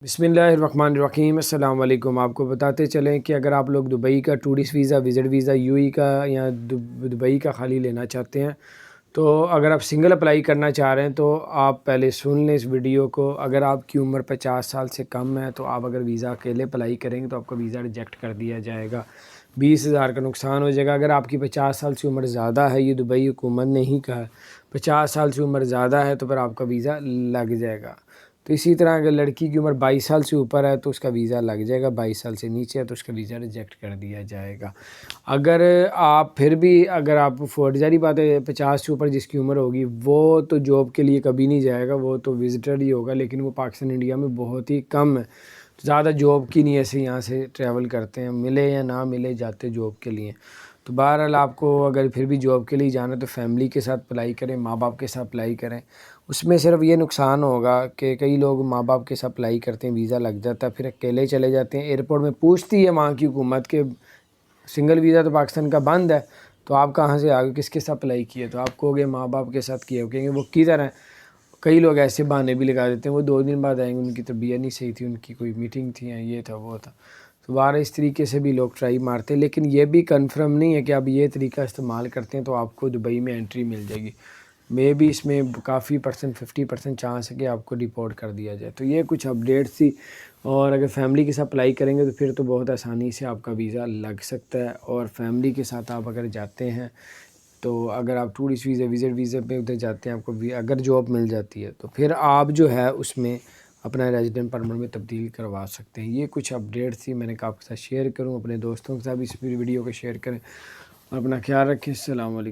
बिस्मिल्लाहिर्रहमानिर्रहीम। अस्सलाम वालेकुम। आपको बताते चलें कि अगर आप लोग दुबई का tourist visa, visit visa UAE का या दुबई का खाली लेना चाहते हैं, तो अगर आप सिंगल अप्लाई करना चाह रहे हैं तो आप पहले सुन लें इस वीडियो को। अगर आपकी उम्र 50 साल से कम है तो आप अगर वीज़ा अकेले अप्लाई करेंगे तो आपका वीज़ा रिजेक्ट कर दिया जाएगा, 20,000 का नुकसान हो जाएगा। अगर आपकी 50 साल से उम्र ज़्यादा है, ये दुबई हुकूमत ने ही कहा, 50 साल से उम्र ज़्यादा है तो फिर आपका वीज़ा लग जाएगा। तो इसी तरह अगर लड़की की उम्र 22 साल से ऊपर है तो उसका वीज़ा लग जाएगा, 22 साल से नीचे है तो उसका वीज़ा रिजेक्ट कर दिया जाएगा। अगर आप फिर भी अगर आप ज़ाहिर बात है 50 से ऊपर जिसकी उम्र होगी वो तो जॉब के लिए कभी नहीं जाएगा, वो तो विज़िटर ही होगा, लेकिन वो पाकिस्तान इंडिया में बहुत ही कम है, ज़्यादा जॉब की नीयत से यहाँ से ट्रैवल करते हैं, मिले या ना मिले जाते जॉब के लिए। तो बहरहाल आपको अगर फिर भी जॉब के लिए जाना है तो फैमिली के साथ अप्लाई करें, माँ बाप के साथ अप्लाई करें। उसमें सिर्फ ये नुकसान होगा कि कई लोग माँ बाप के साथ अप्लाई करते हैं, वीज़ा लग जाता है, फिर अकेले चले जाते हैं। एयरपोर्ट में पूछती है वहाँ की हुकूमत के सिंगल वीज़ा तो पाकिस्तान का बंद है, तो आप कहाँ से आ गए, किसके साथ अप्लाई किए, तो आप कहोगे माँ बाप के साथ किए, कहेंगे वो किधर हैं। कई लोग ऐसे बहाने भी लगा देते हैं, वो 2 दिन बाद आएंगे, उनकी तबीयत नहीं सही थी, उनकी कोई मीटिंग थी या ये था वो था। तो बाहर इस तरीके से भी लोग ट्राई मारते हैं, लेकिन ये भी कंफर्म नहीं है कि आप ये तरीका इस्तेमाल करते हैं तो आपको दुबई में एंट्री मिल जाएगी। मे भी इसमें काफ़ी परसेंट 50% चांस है कि आपको डिपोर्ट कर दिया जाए। तो ये कुछ अपडेट्स थी, और अगर फैमिली के साथ अप्लाई करेंगे तो फिर तो बहुत आसानी से आपका वीज़ा लग सकता है। और फैमिली के साथ आप अगर जाते हैं तो अगर आप टूरिस्ट वीज़ा, विज़िट वीज़ा पे उधर जाते हैं, आपको अगर जॉब मिल जाती है तो फिर आप जो है उसमें अपना रेजिडेंट परमिट में तब्दील करवा सकते हैं। ये कुछ अपडेट थी, मैंने कहा आपके साथ शेयर करूं। अपने दोस्तों के साथ भी इस वीडियो को शेयर करें और अपना ख्याल रखें। अस्सलाम वालेकुम।